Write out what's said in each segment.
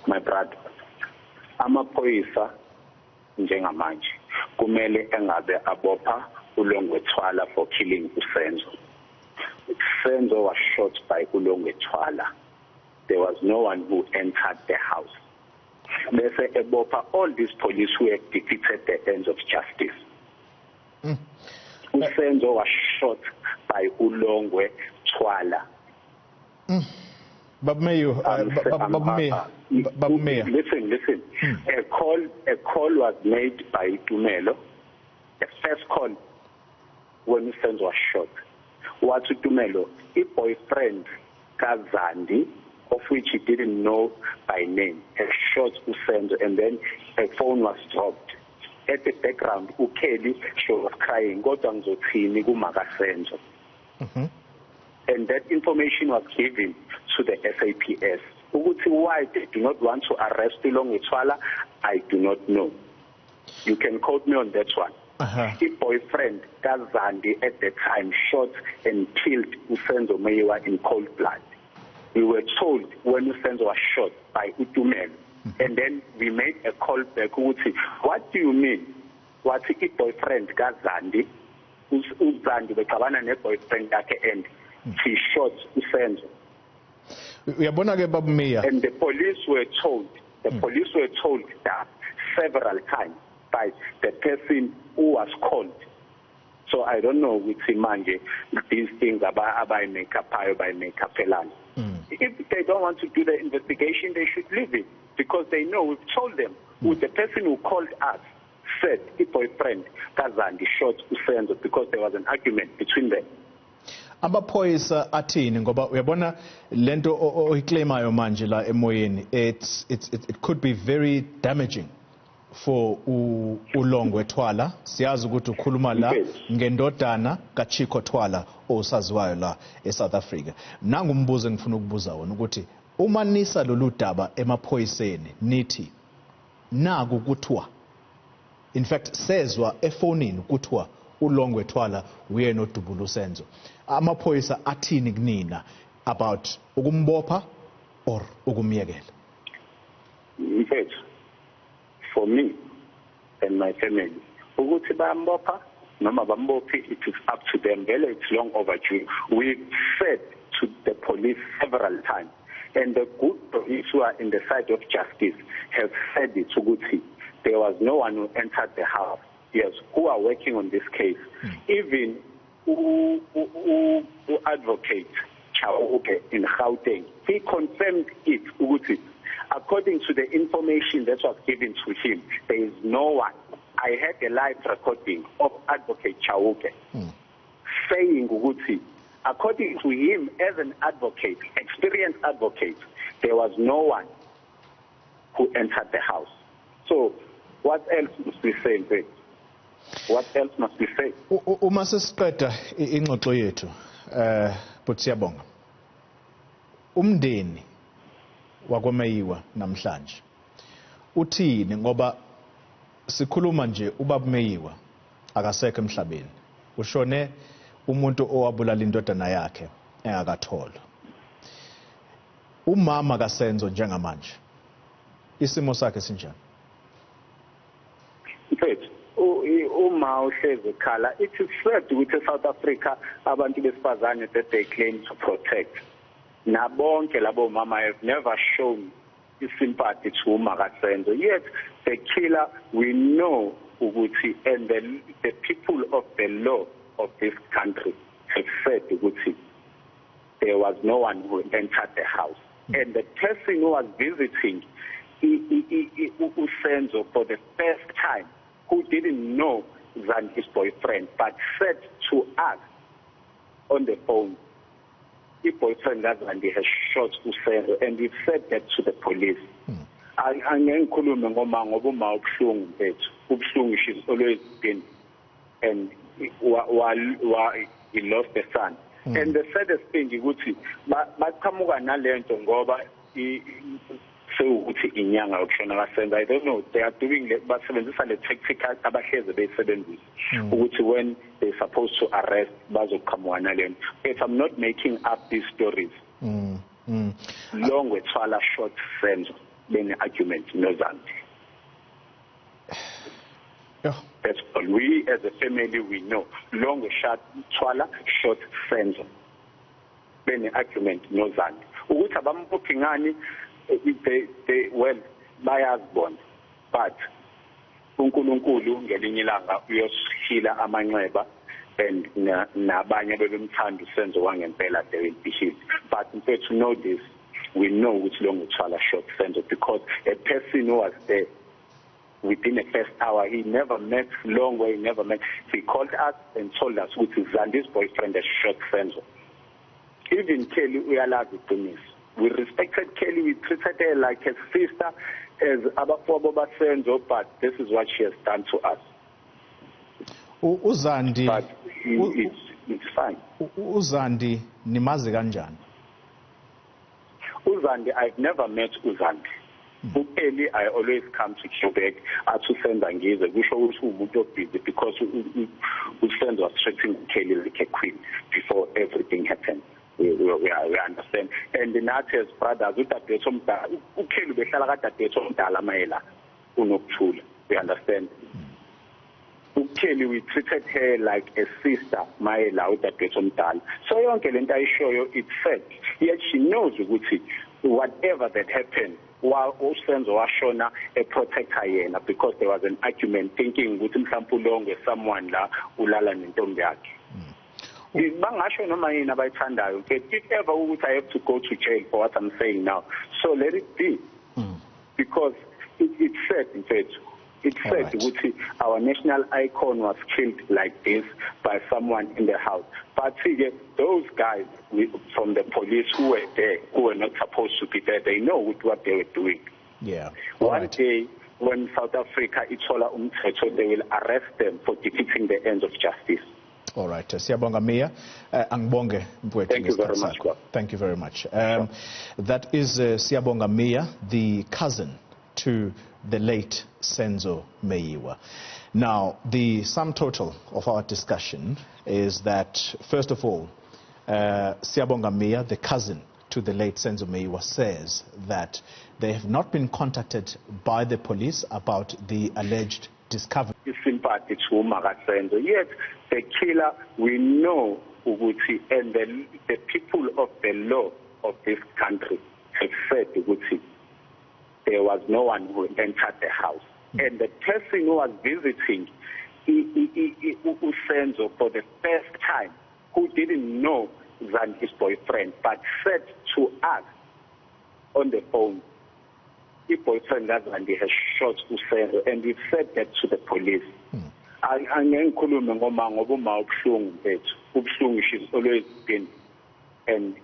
My brother, amaphoyisa njengamanje kumele engabe abopha uLongwethwala for killing uSenzo. Senzo was shot by uLongwethwala. There was no one who entered the house. Bese ebopha all these police who have defeated the ends of justice. Senzo was shot by uLongwethwala. Listen. A call was made by Tumelo. The first call when Senzo was shot. What Tumelo, a boyfriend Kazandi, of which he didn't know by name, had shot Senzo, and then a phone was dropped. At the background, Ukeli, she was crying, go down to Senzo. And that information was given to the SAPS. Why they do not want to arrest Longwethwala, I do not know. You can quote me on that one. His boyfriend, Kazandi, at the time shot and killed Senzo Meyiwa in cold blood. We were told when Senzo was shot by Utumel. And then we made a call back. What do you mean? What's his boyfriend, Kazandi? Uzandi, the Kavana boyfriend at the end. He shot Senzo. And the police were told, that several times by the person who was called. So I don't know with Simanje, these things about makeup, by makeup. If they don't want to do the investigation, they should leave it because they know we've told them. The person who called us said his boyfriend Kazandi shot Senzo because there was an argument between them. Amaphoyisa athini ngoba uyabona lento oyiclaimayo manje la emoyeni it could be very damaging for uLongwethwala. Siyazi ukuthi ukhuluma la ngendodana kaChiko Thwala osaziwayo la eSouth Africa. Nangu umbuzo engifuna ukubuza wona ukuthi uma nisa lolu daba emaphoyiseni nithi naku kuthiwa in fact sezwa efonini kuthiwa uLongwethwala uyena oDubula uSenzo. Amaphoyisa athini kunina about ukumbopha or ukumyekela? For me and my family, ukuthi bayambopha noma bambophi, it is up to them. It's long overdue. We've said to the police several times, and the good police who are in the side of justice have said it to Guti. There was no one who entered the house. Yes, who are working on this case. Even who advocate Chauke in Gauteng, he confirmed it. According to the information that was given to him, there is no one. I had a live recording of Advocate Chauke saying, according to him as an advocate, experienced advocate, there was no one who entered the house. So what else must we say? What else must we say? Uma sesiqeda ingxoxo yethu but siyabonga. Umndeni wakoMeyiwa namhlanje uthini ngoba sikhuluma nje ubaba Meyiwa akasekho emhlabeni. Ushone umuntu owabulala indodana yakhe engakathola. Umama kaSenzo njengamanje isimo sakhe sinjani? It is said with South Africa abantu besifazane that they claim to protect. Nabonke labo mama have never shown sympathy to Senzo. Yet the killer, we know Uguti, and the people of the law of this country have said Uguti, there was no one who entered the house. And the person who was visiting Senzo for the first time, who didn't know than his boyfriend, but said to us on the phone, his boyfriend Gazandi has shot Senzo, and he said that to the police. She's always been, and while he lost the son, And the saddest thing ukuthi baqhamuka nalento ngoba sewukuthi inyanga yokushona kaSenzo. I don't know, they are doing basebenzisa le tactic abahleze beyisebenzisa ukuthi when they supposed to arrest bazoqhamuka nalento. If I'm not making up these stories, long wethwala short Senzo bene argument noZandi. That's all. We as a family, we know long shot Twala, short Senzo bene argument noZandi. Ukuthi abambuphingani they well bayazibona, but uNkulunkulu ngelinye ilanga uyosihila amanxeba and nabanye bebemthanda uSenzo wangempela they will be healed. But in fact, to know this, we know which long uthwala short Senzo because a person who was there within the first hour, he never met Longo, he never met. He called us and told us which is Zandi's boyfriend, a short Senzo. Even Kelly, we allowed to do this. We respected Kelly, we treated her like a sister, as Abafoboba Senzo, but this is what she has done to us. Uzandi, but it's fine. Uzandi, nimazi kanjani? Uzandi, I've never met Uzandi. Early, I always come to Quebec to send Angiza. We show who busy because Usenzo was treating Kelly like a queen before everything happened. We understand. And the Natas brothers, we understand. Kelly, we treated her like a sister, Maela, so Uncle and I show you it's sad. Yet she knows whatever that happened, while Usenzo was shown a protector because there was an argument thinking with someone la ulala nintombiaki. If ever I have to go to jail for what I'm saying now, so let it be. Because it's sad, in fact. It's sad that our national icon was killed like this by someone in the house. But those guys from the police who were there, who were not supposed to be there, they know what they were doing. Yeah. One day, when South Africa ithola umthetho, they will arrest them for defeating the ends of justice. All right. Siyabonga Mia. Angibonge Mfowethu. Thank you very much. Thank you very much. That is Siyabonga Mia, the cousin to the late Senzo Meyiwa. Now, the sum total of our discussion is that, first of all, Siyabonga Mia, the cousin to the late Senzo Meyiwa, says that they have not been contacted by the police about the alleged discovery. Sympathy to Senzo. Yet, the killer, we know Uguti, and the people of the law of this country have said Uguti, there was no one who entered the house. And the person who was visiting Usenzo for the first time, who didn't know Zandi's boyfriend, but said to us on the phone, the boyfriend Zandi has shot Usenzo, and we said that to the police. She's always been, and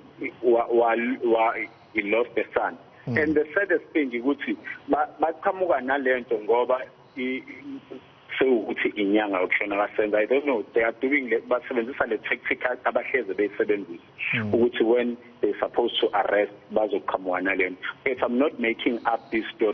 while he lost the son. And the saddest thing is baqhamuka nalento ngoba sewukuthi inyanga yokushona kaSenzo. I don't know, they are doing basebenzisa le tactic abahleze beyisebenzisa ukuthi when they supposed to arrest bazoqhamuka nalento. If I'm not making up this story